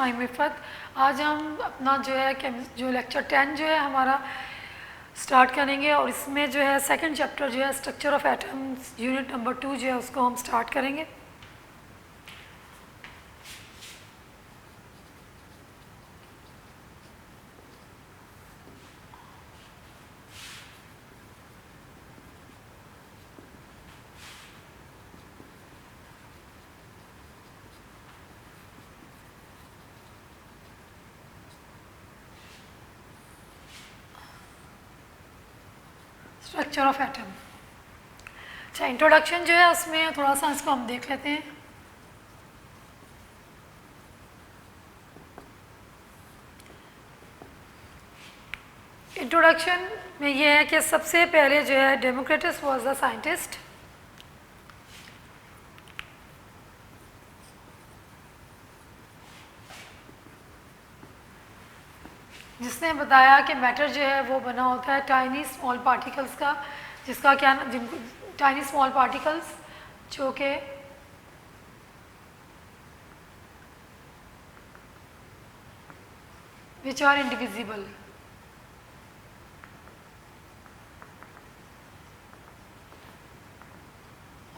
I am Iffat. आज हम अपना जो लेक्चर 10 जो है हमारा स्टार्ट करेंगे और इसमें जो है सेकंड चैप्टर जो है structure of atoms unit number 2 जो है उसको हम स्टार्ट करेंगे। Structure of atom. अच्छा, इंट्रोडक्शन जो है उसमें थोड़ा सा इसको हम देख लेते हैं। इंट्रोडक्शन में ये है कि सबसे पहले जो है डेमोक्रिटस वाज द साइंटिस्ट जिसने बताया कि मैटर जो है वो बना होता है टाइनी स्मॉल पार्टिकल्स का, जिसका क्या जिनको टाइनी स्मॉल पार्टिकल्स जो कि विच आर इंडिविजिबल।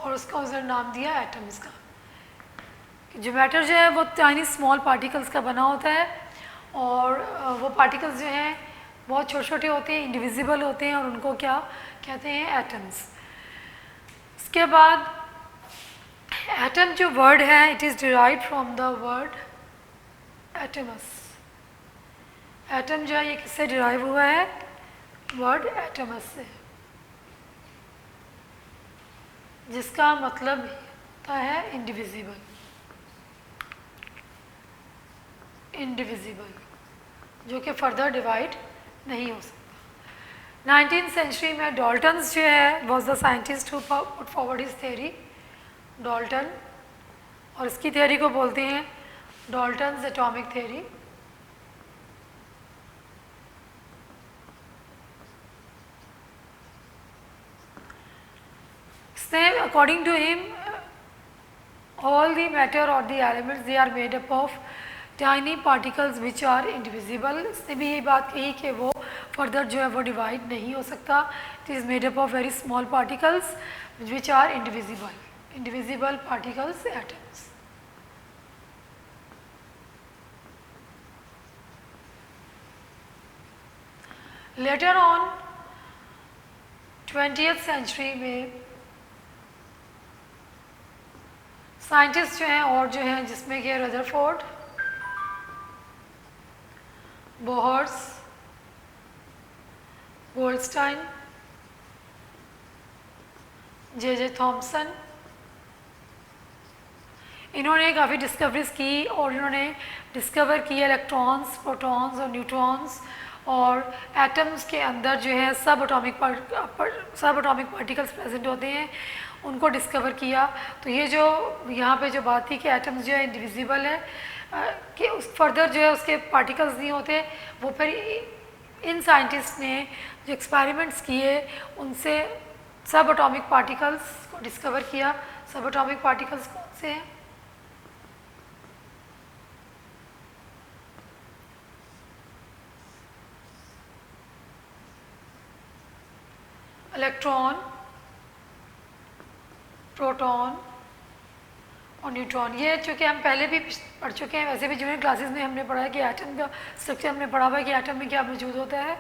और उसका उधर नाम दिया एटम्स का। जो मैटर जो है वो टाइनी स्मॉल पार्टिकल्स का बना होता है और वो पार्टिकल्स जो हैं बहुत छोटे छोटे होते हैं, इंडिविजिबल होते हैं और उनको क्या कहते हैं, एटम्स। इसके बाद एटम जो वर्ड है it is derived from the word atoms. Atom जो है ये किससे डिराइव हुआ है, वर्ड एटमस से, जिसका मतलब होता है इंडिविजिबल। इंडिविजिबल जो कि फर्दर डिवाइड नहीं हो सकता। 19th सेंचुरी में डाल्टन्स जो है was the scientist who put forward his theory. Dalton, और इसकी थ्योरी को बोलते हैं डाल्टन्स एटॉमिक थ्योरी। इसने according to him all the matter or the elements they are made up of tiny particles which are indivisible। इसने भी यही बात कही कि वो फर्दर जो है वो डिवाइड नहीं हो सकता। It is made up of very small particles which are indivisible particles, atoms। Later on 20th century में साइंटिस्ट जो हैं और जो हैं जिसमें कि Rutherford, Bohr's, Goldstein, J Thomson, इन्होंने काफ़ी डिस्कवरीज की और इन्होंने डिस्कवर किए इलेक्ट्रॉन्स, प्रोटॉन्स और न्यूट्रॉन्स और एटम्स के अंदर जो है सब एटॉमिक पार्टिकल्स प्रेजेंट होते हैं, उनको डिस्कवर किया। तो ये जो यहाँ पे जो बात थी कि एटम्स जो है इंडिविजिबल है कि उस फर्दर जो है उसके पार्टिकल्स नहीं होते, वो फिर इन साइंटिस्ट ने जो एक्सपेरिमेंट्स किए उनसे सब एटॉमिक पार्टिकल्स को डिस्कवर किया। सब एटॉमिक पार्टिकल्स कौन से हैं, इलेक्ट्रॉन, प्रोटॉन और न्यूट्रॉन। ये चूँकि हम पहले भी पढ़ चुके हैं, वैसे भी जूनियर क्लासेस में हमने पढ़ा है कि एटम का स्ट्रक्चर हमने पढ़ा हुआ है कि एटम में क्या मौजूद होता है।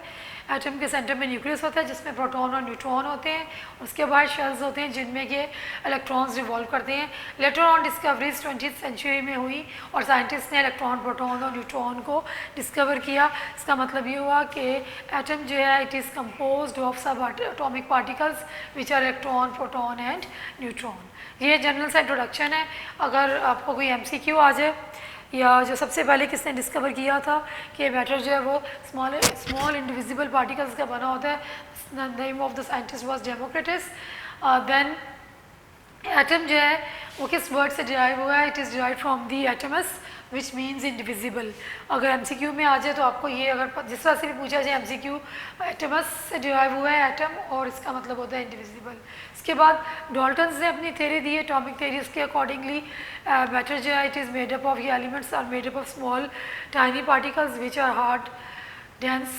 एटम के सेंटर में न्यूक्लियस होता है जिसमें प्रोटॉन और न्यूट्रॉन होते हैं, उसके बाद शेल्स होते हैं जिनमें के इलेक्ट्रॉन्स रिवॉल्व करते हैं। Later on discoveries 20th century में हुई और साइंटिस्ट ने इलेक्ट्रॉन, प्रोटॉन और न्यूट्रॉन को डिस्कवर किया। इसका मतलब ये हुआ कि एटम जो है it is composed of subatomic particles which are electron, proton and neutron. ये जनरल सा इंट्रोडक्शन है। अगर आपको कोई MCQ आ जाए या जो सबसे पहले किसने डिस्कवर किया था कि मैटर जो है वो स्मॉल इंडिविजिबल पार्टिकल्स का बना होता है, the name of the scientist was Democritus. Then atom जो है वो किस वर्ड से डिराइव हुआ है? It is derive from the atomos which means indivisible. अगर एमसीक्यू में आ जाए तो आपको ये अगर जिस तरह से भी पूछा जाए एमसीक्यू, एटमस से डिराइव हुआ है एटम और इसका मतलब होता है इंडिविजिबल। इसके बाद डाल्टन्स ने अपनी थ्योरी दी है एटॉमिक थ्योरी, उसके अकॉर्डिंगली मैटर जो है it is made up of, ये elements are made up of small tiny particles which are hard dense,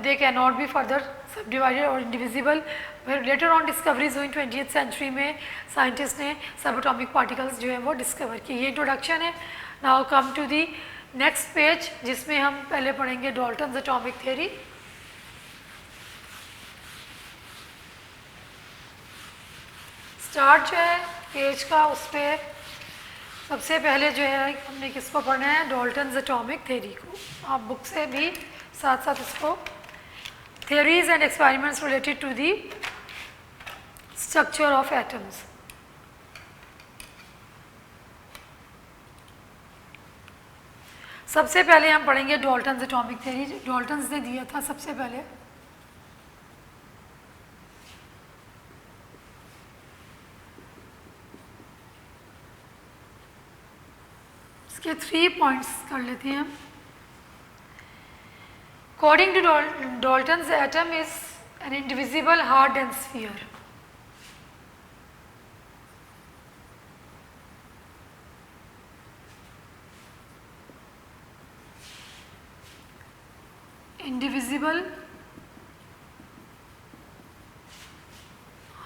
they cannot be further subdivided or indivisible. Where later on discoveries हुई 20th century में scientist ने subatomic particles जो है वो discover किए। ये introduction है। Now come to the next page जिसमें हम पहले पढ़ेंगे डाल्टन्स एटॉमिक थ्योरी। स्टार्ट जो है पेज का उस पर सबसे पहले जो है हमने किसको पढ़ना है? डाल्टन्स एटॉमिक थ्योरी को। आप बुक से भी साथ साथ इसको theories and experiments related to the structure of atoms। सबसे पहले हम पढ़ेंगे डाल्टन्स एटॉमिक थ्योरी। डाल्टन्स ने दिया था सबसे पहले। इसके 3 पॉइंट्स कर लेते हैं हम। According to Dalton's atom is an indivisible hard dense sphere. Indivisible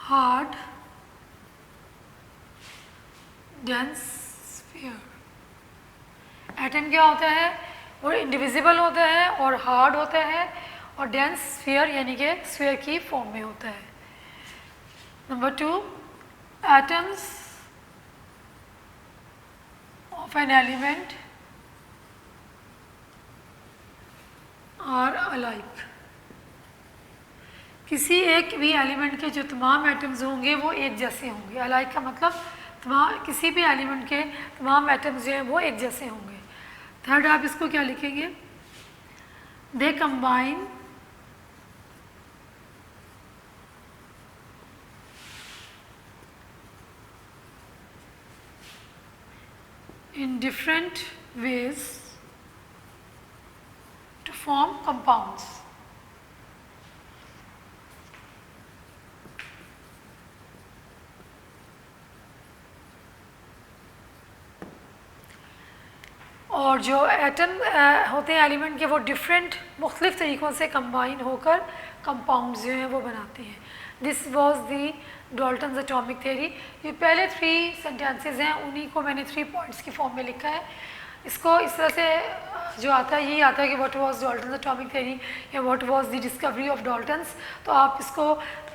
hard dense sphere। Atom क्या होता है? वो इंडिविजिबल होता है और हार्ड होता है और डेंस स्फीयर यानी कि स्फीयर की फॉर्म में होता है। Number 2, atoms of an element are alike. किसी एक भी एलिमेंट के जो तमाम एटम्स होंगे वो एक जैसे होंगे। अलाइक का मतलब किसी भी एलिमेंट के तमाम एटम्स जो हैं वो एक जैसे होंगे। थर्ड आप इसको क्या लिखेंगे? They combine in different ways to form compounds। और जो एटम होते हैं एलिमेंट के वो डिफरेंट मुख्तलिफ तरीक़ों से कंबाइन होकर कंपाउंड्स जो हैं वो बनाते हैं। This was the Dalton's atomic theory. ये पहले 3 सेंटेंसेस हैं, उन्हीं को मैंने 3 पॉइंट्स की फॉर्म में लिखा है। इसको इस तरह से जो आता है यही आता है कि what was Dalton's atomic theory या what was the discovery of Dalton's. तो आप इसको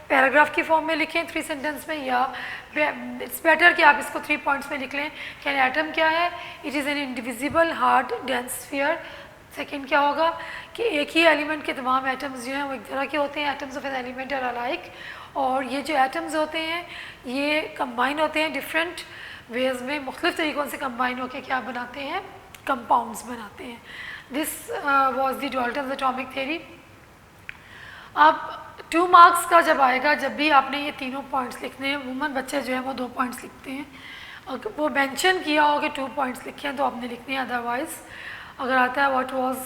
पैराग्राफ की फॉर्म में लिखें 3 सेंटेंस में, या इट्स बेटर कि आप इसको 3 पॉइंट्स में लिख लें कि एटम क्या है? It is an indivisible hard dense sphere. Second क्या होगा कि एक ही एलिमेंट के तमाम एटम्स जो हैं वो एक तरह के होते हैं। Atoms of an element are alike. और ये जो एटम्स होते हैं ये कंबाइन होते हैं डिफरेंट वेज में, मुख्तलिफ तरीक़ों से कंबाइन होकर क्या बनाते हैं? कंपाउंड्स बनाते हैं। This was the Dalton's atomic theory. अब 2 मार्क्स का जब आएगा, जब भी आपने ये तीनों पॉइंट्स लिखने हैं, वुमन बच्चे जो है वो 2 पॉइंट्स लिखते हैं। अगर वो मेंशन किया हो कि 2 पॉइंट्स लिखे हैं तो आपने लिखने हैं। अदरवाइज अगर आता है what was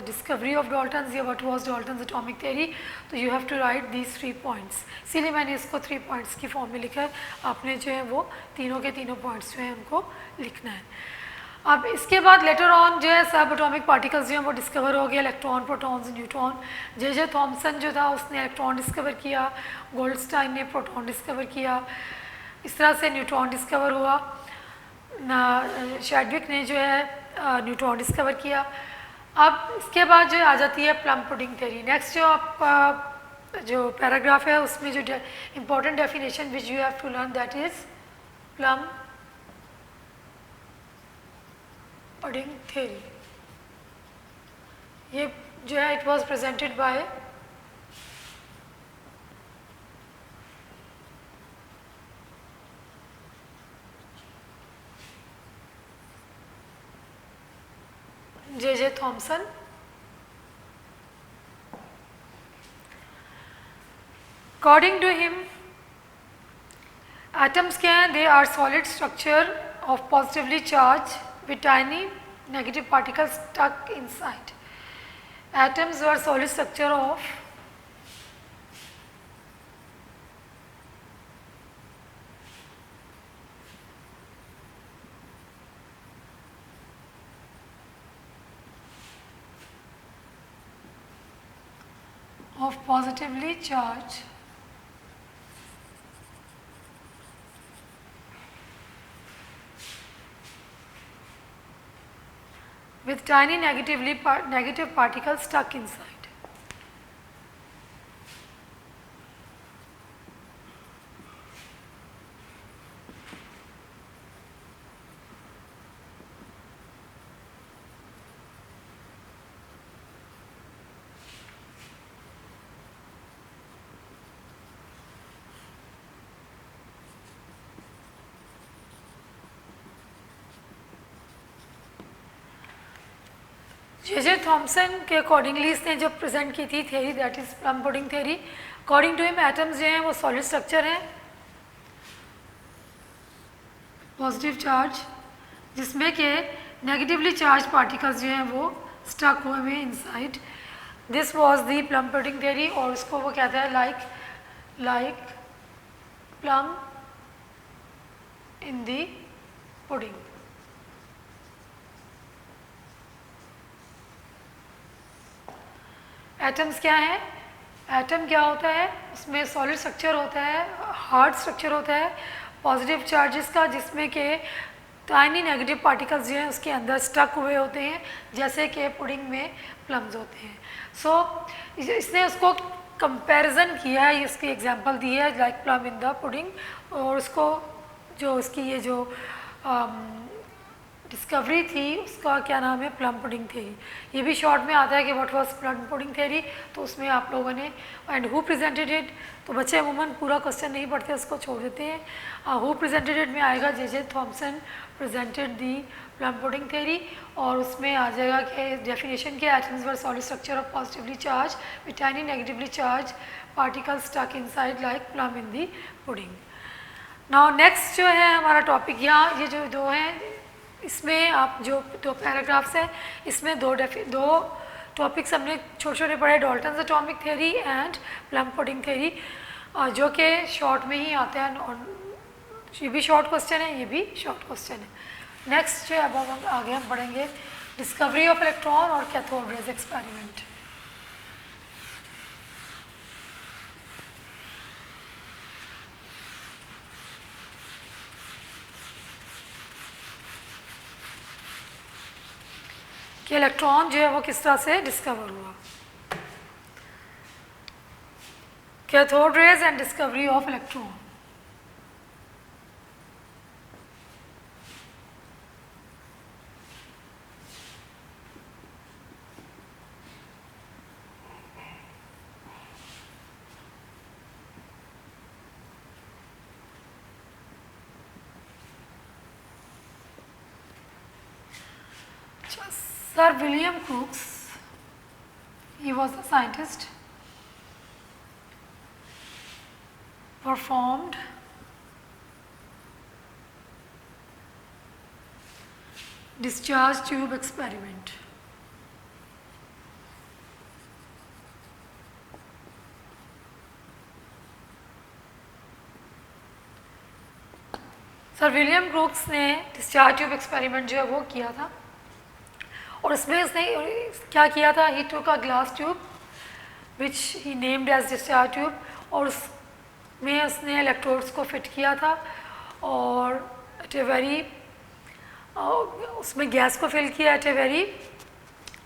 discovery of Dalton's या what was Dalton's atomic theory, तो you have to write these 3 points. इसीलिए मैंने इसको 3 पॉइंट्स की फॉर्म में लिखा है। आपने जो है वो तीनों के तीनों पॉइंट्स जो हैं उनको लिखना है। अब इसके बाद लेटर ऑन जो है सब एटॉमिक पार्टिकल्स जो हैं वो डिस्कवर हो गए, electron, protons, neutron. J Thomson जो था उसने इलेक्ट्रॉन डिस्कवर किया, गोल्डस्टाइन ने प्रोटॉन डिस्कवर किया, इस तरह से न्यूट्रॉन डिस्कवर हुआ। शैडविक ने जो है न्यूट्रॉन डिस्कवर किया। अब इसके बाद जो आ जाती है प्लम पुडिंग थ्योरी। नेक्स्ट जो आपका जो पैराग्राफ है उसमें जो important definition which you have to learn that is plum pudding theory. ये जो है it was presented by J Thomson. According to him, एटम्स क्या हैं? They are solid structure of positively charge with tiny negative particles stuck inside. Atoms are solid structure of positively charged with tiny negative particles stuck inside. J Thomson के accordingly इसने जो present की थी theory, that is plum pudding theory. According to him atoms जो हैं वो solid structure हैं, positive charge, जिसमें के नेगेटिवली चार्ज पार्टिकल्स जो हैं वो स्टक हुए हुए inside. This was the plum pudding theory. और उसको वो कहता है like plum in the pudding. Atoms क्या है? एटम क्या होता है? उसमें सॉलिड स्ट्रक्चर होता है, हार्ड स्ट्रक्चर होता है पॉजिटिव चार्जेस का, जिसमें के टाइनी नेगेटिव पार्टिकल्स जो हैं उसके अंदर स्टक हुए होते हैं, जैसे कि पुडिंग में प्लम्स होते हैं. सो इसने उसको कंपैरिजन किया है, इसकी एग्जांपल दी है like plum in the pudding. और उसको जो उसकी ये जो डिस्कवरी थी उसका क्या नाम है? Plum pudding theory. ये भी शॉर्ट में आता है कि what was plum pudding theory. तो उसमें आप लोगों ने एंड हु प्रेजेंटेड इट, तो बच्चे अमूमन पूरा क्वेश्चन नहीं पढ़ते, उसको छोड़ देते हैं. हु प्रेजेंटेड इट में आएगा J Thomson presented the plum pudding theory. और उसमें आ जाएगा कि डेफिनेशन के atoms were solid structure of positively charge with tiny negatively charge particles stuck inside like plum in the pudding. Now next जो है हमारा टॉपिक, यहाँ ये जो दो हैं इसमें आप जो दो पैराग्राफ्स हैं इसमें दो टॉपिक्स हमने छोटे छोटे पढ़े, Dalton's atomic theory and plum pudding theory, जो कि शॉर्ट में ही आते हैं. और ये भी शॉर्ट क्वेश्चन है, ये भी शॉर्ट क्वेश्चन है. नेक्स्ट जो अब हम आगे हम पढ़ेंगे डिस्कवरी ऑफ इलेक्ट्रॉन और कैथोड रेज एक्सपेरिमेंट. कि इलेक्ट्रॉन जो है वो किस तरह से डिस्कवर हुआ. Cathode rays and discovery of electron. Sir William Crookes, he was a scientist, performed discharge tube experiment. Sir William crooks ने डिस्चार्ज ट्यूब एक्सपेरिमेंट जो है वो किया था. और उसमें उसने क्या किया था? He took a glass tube which he named as discharge tube, और उसमें उसने इलेक्ट्रोड्स को फिट किया था और एट ए वेरी उसमें गैस को फिल किया at a very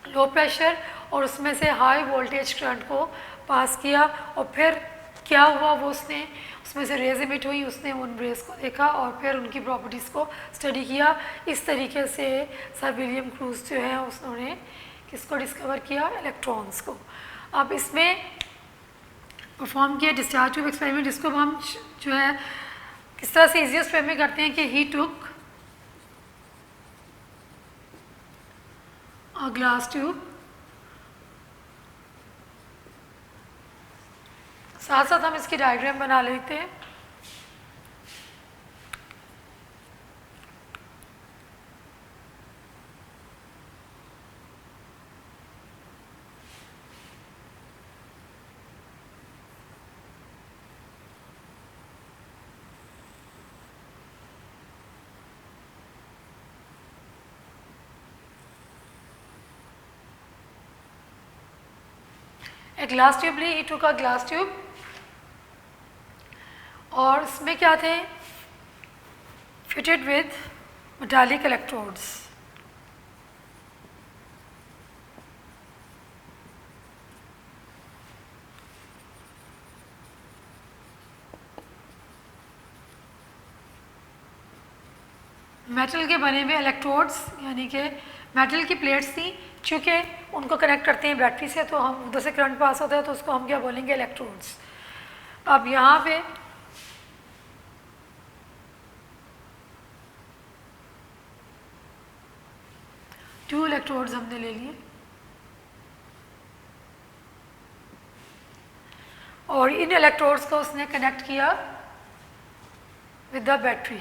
low pressure, और उसमें से हाई वोल्टेज करंट को पास किया. और फिर क्या हुआ, वो उसमें से रेज इमिट हुई, उसने उन रेज को देखा और फिर उनकी प्रॉपर्टीज़ को स्टडी किया. इस तरीके से सर विलियम क्रूज जो है उन्होंने किसको डिस्कवर किया? इलेक्ट्रॉन्स को. अब इसमें परफॉर्म किया डिस्चार्ज ट्यूब एक्सपेरिमेंट, जिसको हम जो है किस तरह से ईजीएस्ट वे में करते हैं कि ही टुक अ ग्लास ट्यूब, साथ साथ हम इसकी डायग्राम बना लेते हैं. एक glass tube Lee, he took a glass tube, और इसमें क्या थे, fitted with metallic electrodes. Metal के बने हुए इलेक्ट्रोड्स, यानी कि मेटल की प्लेट्स थी, चूँकि उनको कनेक्ट करते हैं बैटरी से, तो हम उधर से करंट पास होता है, तो उसको हम क्या बोलेंगे, इलेक्ट्रोड्स। अब यहाँ पे टू इलेक्ट्रोड्स हमने ले लिए, और इन इलेक्ट्रोड्स को उसने कनेक्ट किया विद द बैटरी।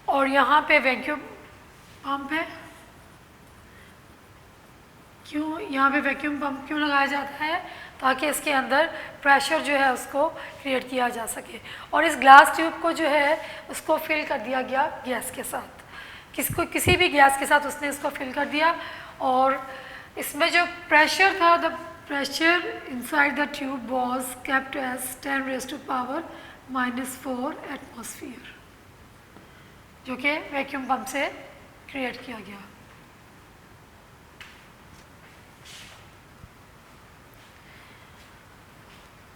और यहाँ पे वैक्यूम पंप है। क्यों यहाँ पे वैक्यूम पंप क्यों लगाया जाता है, ताकि इसके अंदर प्रेशर जो है उसको क्रिएट किया जा सके। और इस ग्लास ट्यूब को जो है उसको फिल कर दिया गया गैस के साथ, किसी भी गैस के साथ उसने इसको फिल कर दिया। और इसमें जो प्रेशर था, the pressure inside the tube was kept as 10⁻⁻⁴ atmosphere, जो कि वैक्यूम पंप से क्रिएट किया गया।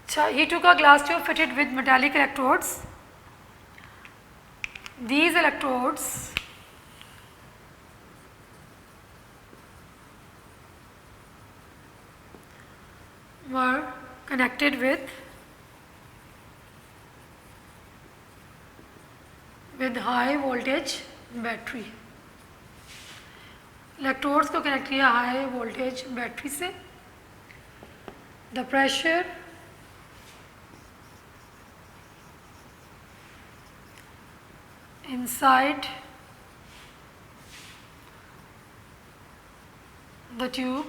अच्छा, he took a glass tube fitted with metallic electrodes. These electrodes were connected with high voltage battery. Electrodes को connect किया high voltage battery से। The pressure inside the tube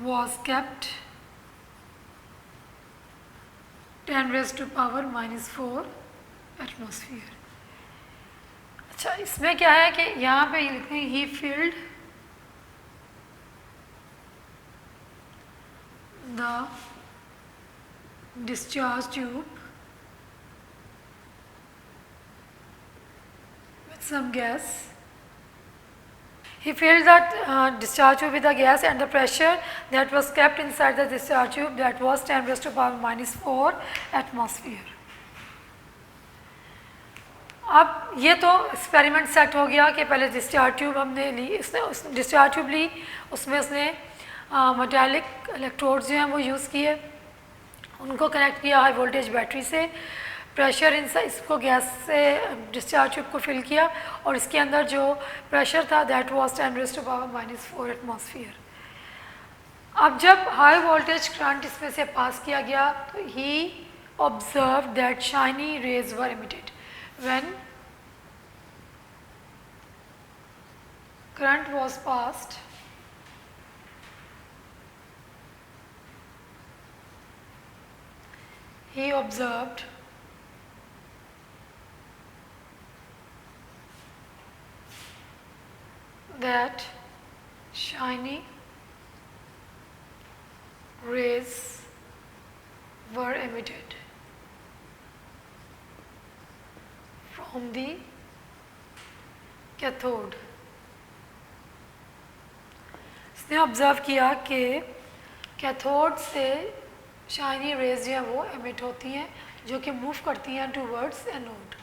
was kept 10⁻⁴ atmosphere. अच्छा, इसमें क्या है कि यहाँ पे लिखते हैं ही filled the discharge tube with some gas. He filled that discharge tube with the gas, and the pressure that was kept inside the discharge tube, that was 10⁻⁴ atmosphere. अब ये तो एक्सपेरिमेंट सेट हो गया कि पहले डिस्चार्ज ट्यूब हमने ली, इसने discharge tube ली, उसमें उसने मेटालिक इलेक्ट्रोड्स जो हैं वो यूज़ किए, उनको कनेक्ट किया हाई वोल्टेज बैटरी से। प्रेशर इसको गैस से डिस्चार्ज ट्यूब को फिल किया, और इसके अंदर जो प्रेशर था दैट वाज 10⁻⁻⁴ एटमॉस्फेयर। अब जब हाई वोल्टेज करंट इसमें से पास किया गया, तो ही observe that shiny rays were emitted when current was passed, he observed that shiny rays were emitted from the cathode. इसने ऑब्जर्व किया कि कैथोड से शाइनी रेज जो है वो एमिट होती हैं, जो कि मूव करती हैं towards anode.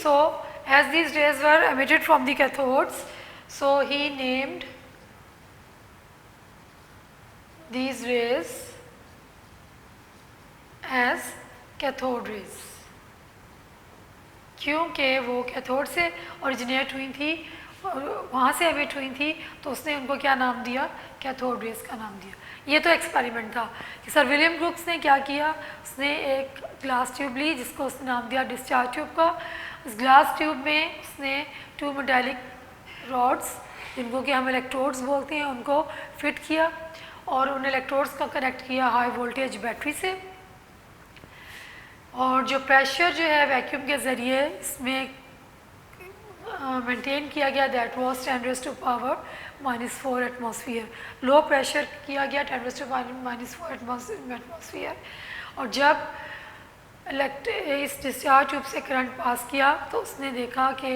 So as these rays were emitted from the cathodes, so he named these rays as cathode rays, क्योंकि वो कैथोड से ओरिजिनेट हुई थी और वहाँ से एमिट हुई थी, तो उसने उनको क्या नाम दिया, कैथोड रेज का नाम दिया। ये तो एक्सपेरिमेंट था कि सर विलियम क्रूक्स ने क्या किया, उसने एक ग्लास ट्यूब ली जिसको उसने नाम दिया डिस्चार्ज ट्यूब का। उस ग्लास ट्यूब में उसने 2 मेटालिक रॉड्स, जिनको कि हम इलेक्ट्रोड्स बोलते हैं, उनको फिट किया और उन इलेक्ट्रोड्स का कनेक्ट किया हाई वोल्टेज बैटरी से, और जो प्रेशर जो है वैक्यूम के ज़रिए इसमें मेंटेन किया गया, that was 10⁻⁻⁴ atmosphere. Low pressure किया गया 10⁻⁻⁴ एटमॉस्फेयर। और जब इस डिस्चार्ज ट्यूब से करंट पास किया तो उसने देखा कि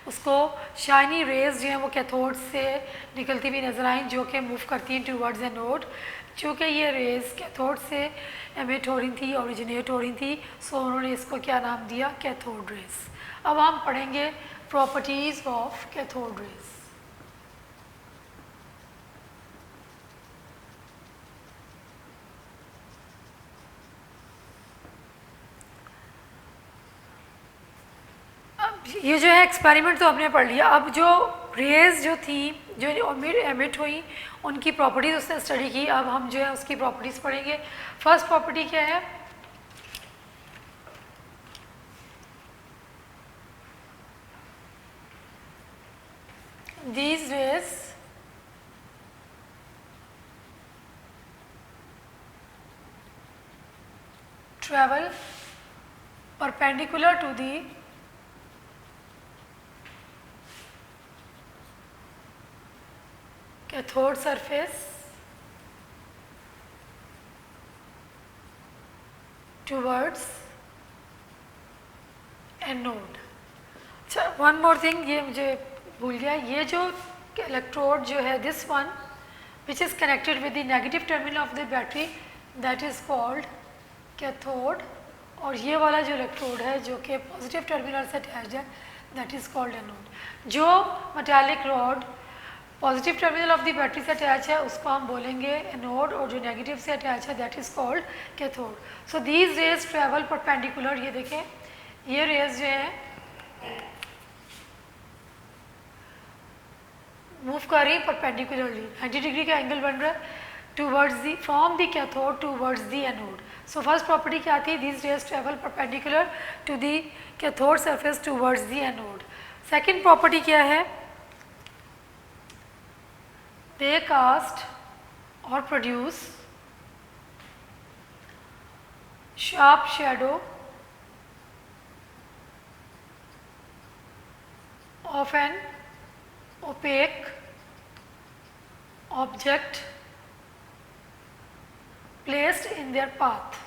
उसको शाइनी रेज जो हैं वो कैथोड से निकलती हुई नजर आई, जो कि मूव करती हैं टूवर्ड्स एनोड। चूँकि ये रेज कैथोड से एमिट हो रही थी, ओरिजिनेट हो रही थी, सो उन्होंने इसको क्या नाम दिया, कैथोड रेज। अब हम पढ़ेंगे प्रॉपर्टीज ऑफ कैथोड रेज। ये जो है एक्सपेरिमेंट तो हमने पढ़ लिया। अब जो रेज जो थी जो एमिट हुई उनकी प्रॉपर्टीज़ उसने स्टडी की। अब हम जो है उसकी प्रॉपर्टीज़ पढ़ेंगे। फर्स्ट प्रॉपर्टी क्या है, these rays travel perpendicular to the cathode surface towards anode। अच्छा, वन मोर थिंग, ये मुझे भूल गया, ये जो इलेक्ट्रोड जो है this one which is connected with the negative terminal of the battery, that is called cathode, और ये वाला जो इलेक्ट्रोड है जो कि पॉजिटिव टर्मिनल से अटैच्ड है, दैट इज़ कॉल्ड एनोड। जो metallic rod positive terminal of the battery से अटैच है उसको हम बोलेंगे एनोड, और जो नेगेटिव से अटैच है that is called cathode. So these rays travel perpendicular, ये देखें ये रेज जो है मूव कर रही है परपेंडिकुलरली, 90 डिग्री का एंगल बन रहा है towards the from the cathode towards the anode. So first property क्या थी, these rays travel perpendicular to the cathode surface towards the anode. Second property क्या है, they cast or produce sharp shadow of an opaque object placed in their path।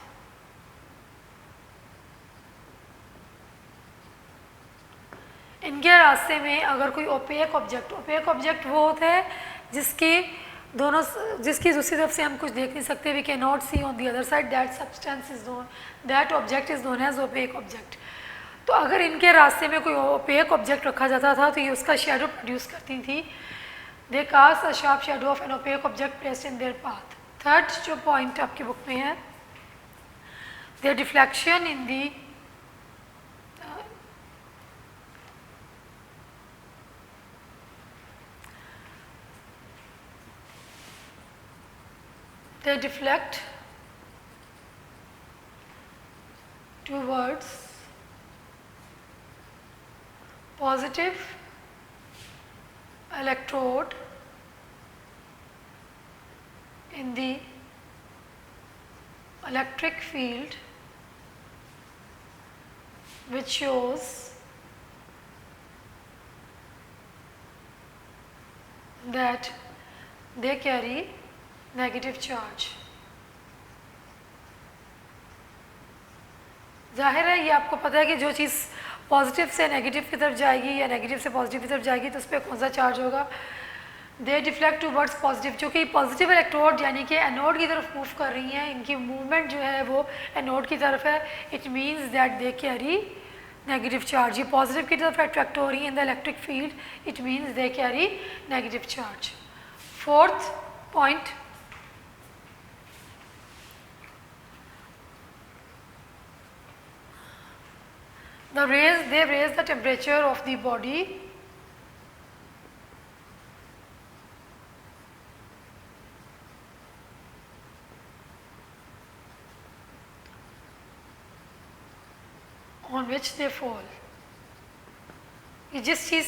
इनके रास्ते में अगर कोई opaque object वो होता है जिसकी दूसरी तरफ से हम कुछ देख नहीं सकते, we can not see on the other side, that substance is known, that object is known as opaque object. तो अगर इनके रास्ते में कोई ओपेक ऑब्जेक्ट रखा जाता था तो ये उसका शेडो प्रोड्यूस करती थी। They cast a sharp shadow of an opaque object placed in their path. Third जो पॉइंट आपकी बुक में है, their deflection in the they deflect towards positive electrode in the electric field, which shows that they carry negative charge. जाहिर है ये आपको पता है कि जो चीज़ पॉजिटिव से नेगेटिव की तरफ जाएगी या नेगेटिव से पॉजिटिव की तरफ जाएगी तो उस पर कौन सा चार्ज होगा, दे डिफ्लेक्ट टूवर्ड्स पॉजिटिव। जो कि पॉजिटिव इलेक्ट्रोड यानी कि एनोड की तरफ मूव कर रही हैं, इनकी मूवमेंट जो है वो एनोड की तरफ है, it means that they carry negative charge. ये पॉजिटिव की तरफ अट्रैक्ट हो रही है in the electric field, it means they carry negative charge. Fourth point, they raise the temperature of the body on which they fall. ये जिस चीज़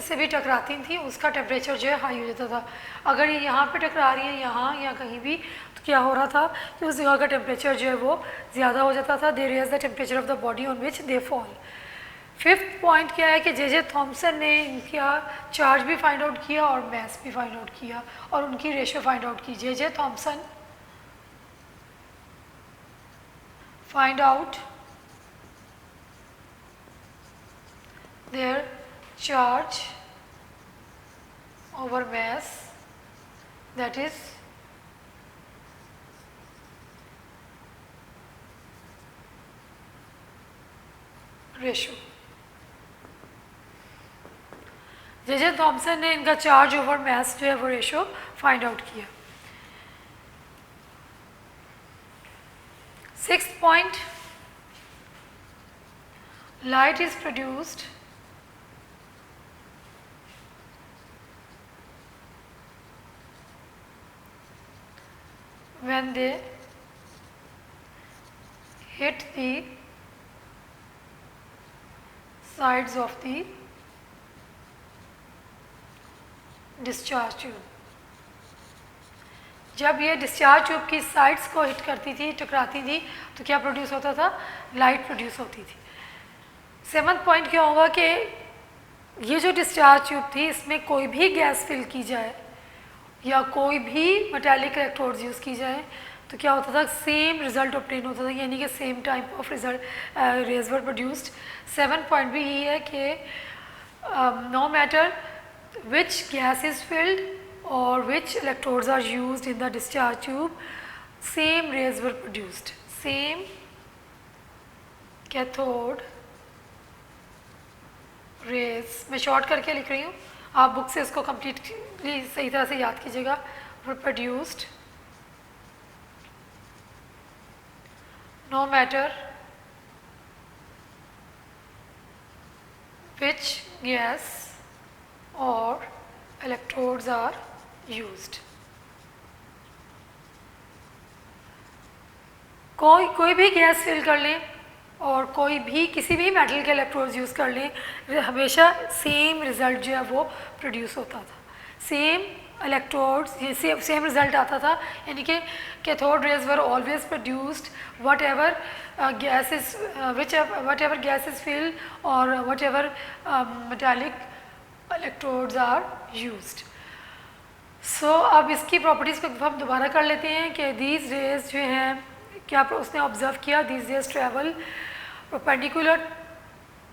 से भी टकराती थी उसका टेम्परेचर जो है हाई हो जाता था. अगर ये यहाँ पे टकरा रही है यहाँ या कहीं भी, तो क्या हो रहा था कि उस जगह का टेम्परेचर जो है वो ज़्यादा हो जाता था. They raise the temperature of the body on which they fall. Fifth point क्या है कि जे थॉम्सन ने इनका चार्ज भी फाइंड आउट किया और मैस भी फाइंड आउट किया और उनकी रेशियो फाइंड आउट की. J Thomson find out their charge over mass, that is ratio. J Thomson ने इनका चार्ज ओवर मैस जो है वो रेशियो फाइंड आउट किया. Sixth point, light is produced when they hit the sides of the discharge tube. जब ये discharge tube की sides को हिट करती थी, टकराती थी, तो क्या प्रोड्यूस होता था? लाइट प्रोड्यूस होती थी. सेवंथ पॉइंट क्या होगा कि ये जो डिस्चार्ज ट्यूब थी इसमें कोई भी गैस फिल की जाए या कोई भी मेटालिक इलेक्ट्रोड्स यूज़ की जाए तो क्या होता था? सेम रिजल्ट ऑब्टेन होता था, यानी कि same type of result rays were produced. Seven point भी यही है कि no matter which gas is filled or which electrodes are used in the discharge tube, same rays were produced. Same cathode rays, मैं short करके लिख रही हूँ, आप बुक से इसको कम्प्लीटली सही तरह से याद कीजिएगा. were produced no matter which gas or electrodes are used. कोई भी गैस फिल कर लें और कोई भी किसी भी मेटल के इलेक्ट्रोड्स यूज़ कर लें, हमेशा सेम रिज़ल्ट जो है वो प्रोड्यूस होता था. सेम इलेक्ट्रोड्स, ये सेम रिज़ल्ट आता था, यानी कि cathode rays were always produced whatever gas is whatever gas is filled और whatever metallic electrodes are used. So अब इसकी प्रॉपर्टीज़ को हम दोबारा कर लेते हैं कि दीज रेज जो हैं, क्या उसने ऑब्जर्व किया, these rays travel perpendicular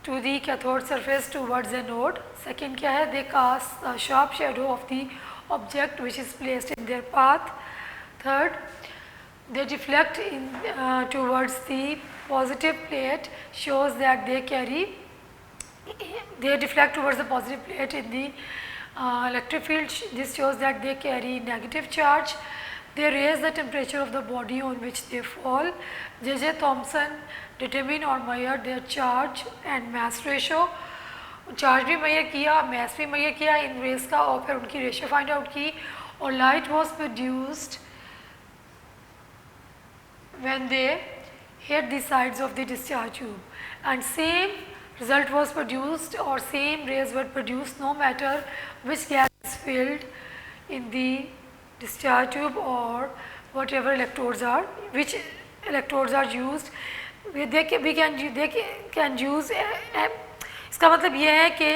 to the cathode surface towards the anode. Second क्या है? They cast the sharp shadow of the object which is placed in their path. Third, they deflect in towards the positive plate, shows that they deflect towards the positive plate in the electric field. This shows that they carry negative charge. They raise the temperature of the body on which they fall. J. Thomson determined or measured their charge and mass ratio. Charge भी major किया, mess भी major किया in race का, और फिर उनकी ratio find out की. और light was produced when they hit the sides of the discharge tube, and same result was produced or same rays were produced no matter which gas is filled in the discharge tube or whatever electrodes are, which electrodes are used. they can use इसका मतलब ये है कि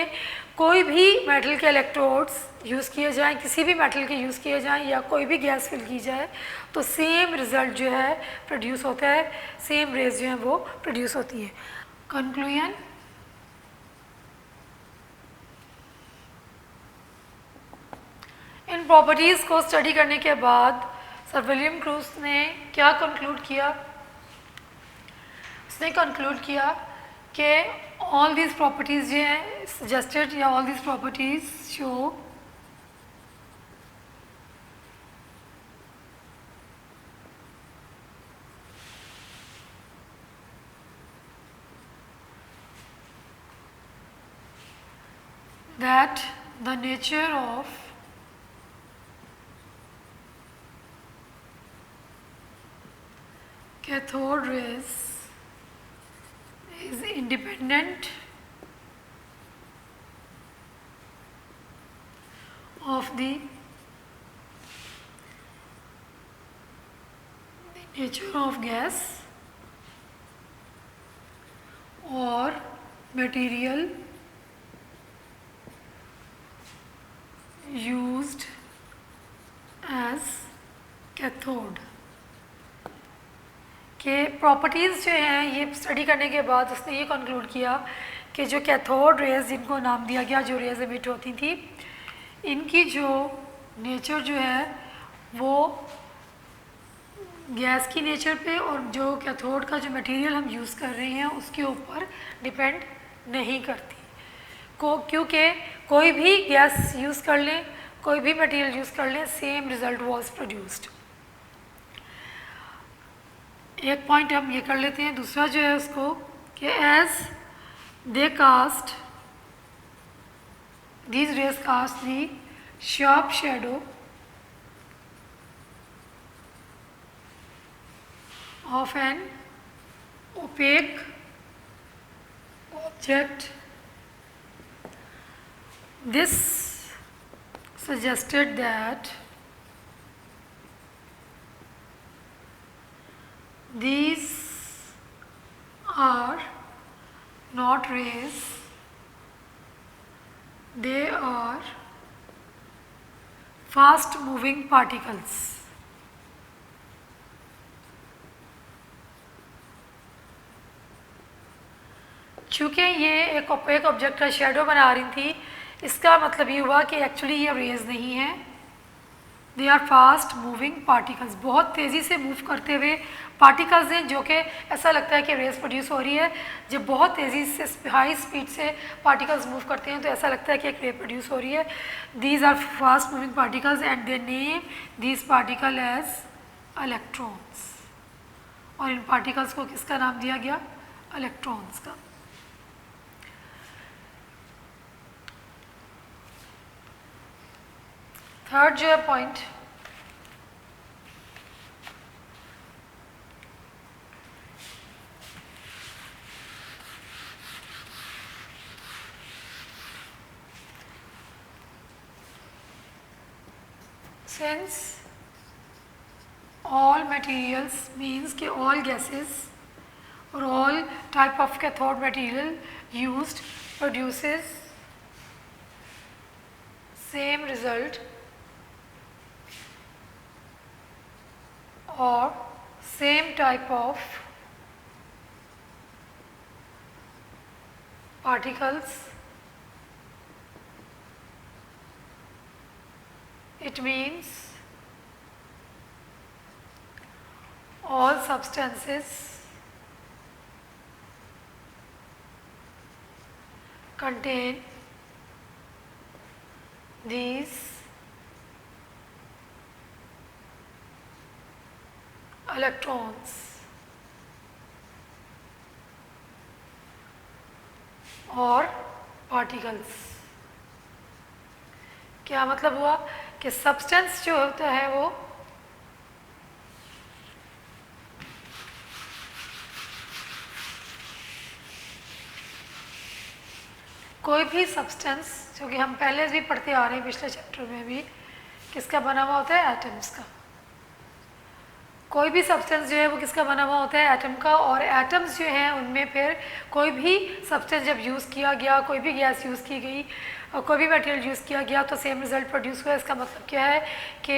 कोई भी metal के electrodes use किए जाएँ, किसी भी मेटल के यूज़ किए जाएँ या कोई भी गैस फिल की जाए तो सेम रिज़ल्ट जो है प्रोड्यूस होता है, सेम रेज जो हैं वो प्रोड्यूस होती है. कंक्लूजन, इन प्रॉपर्टीज़ को स्टडी करने के बाद सर विलियम क्रूस ने क्या कंक्लूड किया? उसने कंक्लूड किया कि all these properties जो हैं suggested या all these properties show that the nature of cathode rays is independent of the nature of gas or material used as cathode के प्रॉपर्टीज़ जो हैं ये स्टडी करने के बाद उसने ये कंक्लूड किया कि जो कैथोड रेज जिनको नाम दिया गया जो रेज एमिट होती थी इनकी जो नेचर जो है वो गैस की नेचर पे और जो कैथोड का जो मटेरियल हम यूज़ कर रहे हैं उसके ऊपर डिपेंड नहीं करती क्योंकि कोई भी गैस यूज़ कर लें कोई भी मटेरियल यूज़ कर लें सेम रिजल्ट वाज प्रोड्यूस्ड। एक पॉइंट हम ये कर लेते हैं। दूसरा जो है उसको कि as they cast these rays cast the sharp shadow of an opaque object. This suggested that these are not rays, they are fast moving particles. चूँकि ये एक ओपेक ऑब्जेक्ट का शेडो बना रही थी इसका मतलब ये हुआ कि एक्चुअली ये रेज नहीं है, they are fast moving particles, बहुत तेज़ी से मूव करते हुए पार्टिकल्स हैं जो कि ऐसा लगता है कि रेज प्रोड्यूस हो रही है। जब बहुत तेज़ी से हाई स्पीड से पार्टिकल्स मूव करते हैं तो ऐसा लगता है कि एक रे प्रोड्यूस हो रही है। These are fast moving particles and they name these particle as electrons, और इन पार्टिकल्स को किसका नाम दिया गया? इलेक्ट्रॉन्स का। थर्ड जो है point, since all materials means कि all gases or all type of cathode material used produces same result or same type of particles, it means all substances contain these electrons और particles। क्या मतलब हुआ कि substance जो होता है वो कोई भी सब्सटेंस जो कि हम पहले भी पढ़ते आ रहे हैं पिछले चैप्टर में भी, किसका बना हुआ होता है? एटम्स का। कोई भी सब्सटेंस जो है वो किसका बना हुआ होता है? एटम का। और एटम्स जो हैं उनमें फिर कोई भी सब्सटेंस जब यूज़ किया गया, कोई भी गैस यूज़ की गई और कोई भी मटेरियल यूज़ किया गया तो सेम रिजल्ट प्रोड्यूस हुआ। इसका मतलब क्या है कि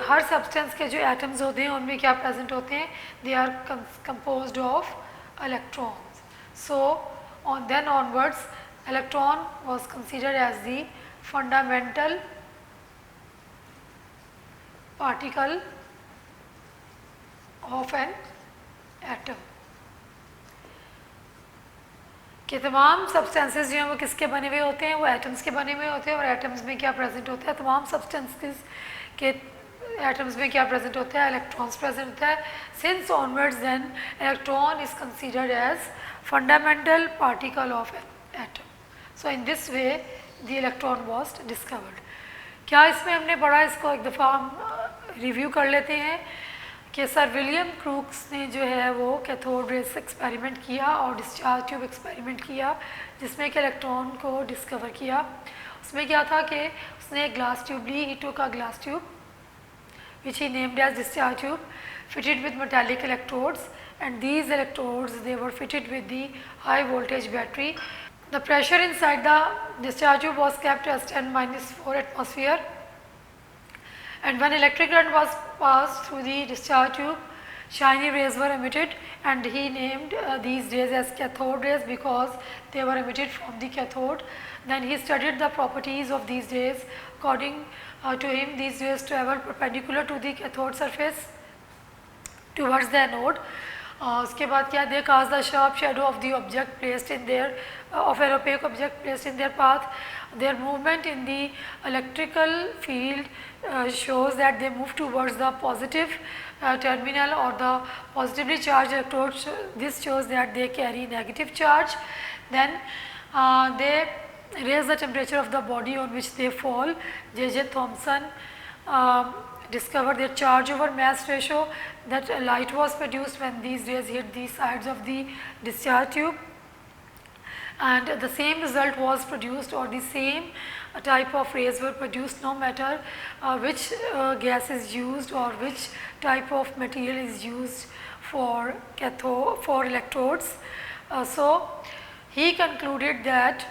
हर सब्सटेंस के जो एटम्स होते हैं उनमें क्या प्रेजेंट होते हैं? They are composed of electrons. So then onwards electron was considered as the fundamental particle of an atom। कि तमाम सब्सटेंसेस जो हैं वो किसके बने हुए होते हैं? वो एटम्स के बने हुए होते हैं। और एटम्स में क्या प्रेजेंट होता है? तमाम सब्सटेंसेस के एटम्स में क्या प्रेजेंट होता है? इलेक्ट्रॉन्स प्रेजेंट होता है। Since onwards then electron is considered as fundamental particle of an atom. So in this way the electron was discovered. क्या इसमें हमने पढ़ा, इसको एक दफ़ा हम रिव्यू कर लेते हैं कि सर विलियम क्रूक्स ने जो है वो कैथोड रेज एक्सपेरिमेंट किया और डिस्चार्ज ट्यूब एक्सपेरिमेंट किया जिसमें कि इलेक्ट्रॉन को डिस्कवर किया। उसमें क्या था कि उसने एक glass tube Lee, he took a glass tube which he named as discharge tube, fitted with metallic electrodes, and these electrodes they were fitted with the high voltage battery. The pressure inside the discharge tube was kept as 10-4 atmosphere, and when electric current was passed through the discharge tube, shiny rays were emitted, and he named these rays as cathode rays because they were emitted from the cathode. Then he studied the properties of these rays. According to him, these rays travel perpendicular to the cathode surface towards the anode. उसके बाद क्या, they cast the sharp shadow of the object placed in their of an opaque object placed in their path. Their movement in the electrical field shows that they move towards the positive terminal or the positively charged electrodes. This shows that they carry negative charge. Then they raise the temperature of the body on which they fall. J.J. Thomson discovered the charge over mass ratio, that light was produced when these rays hit the sides of the discharge tube, and the same result was produced, or the same type of rays were produced no matter which gas is used or which type of material is used for electrodes. So he concluded that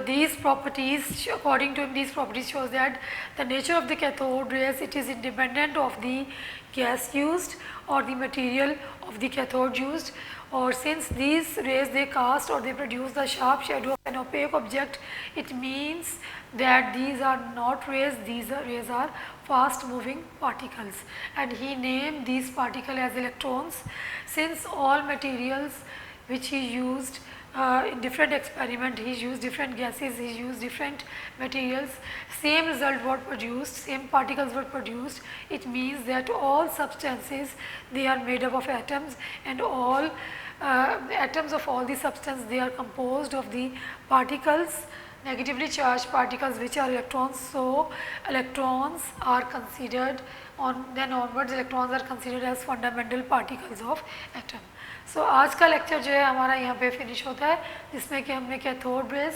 these properties, according to him, these properties shows that the nature of the cathode rays, it is independent of the gas used or the material of the cathode used, or since these rays they cast or they produce the sharp shadow of an opaque object, it means that these are not rays, these rays are fast moving particles, and he named these particles as electrons. Since all materials which he used in different experiment, he used different gases, he used different materials, same result were produced, same particles were produced. It means that all substances, they are made up of atoms, and all atoms of all the substance, they are composed of the particles, negatively charged particles, which are electrons. So electrons are considered, then onwards electrons are considered as fundamental particles of atom. सो आज का lecture जो है हमारा यहाँ पे finish होता है, जिसमें कि हमने cathode rays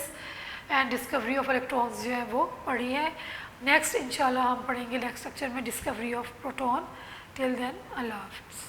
and discovery of electrons जो है वो पढ़ी है। नेक्स्ट इंशाल्लाह हम पढ़ेंगे नेक्स्ट लेक्चर में discovery of proton. Till then अल्लाह हाफिज़।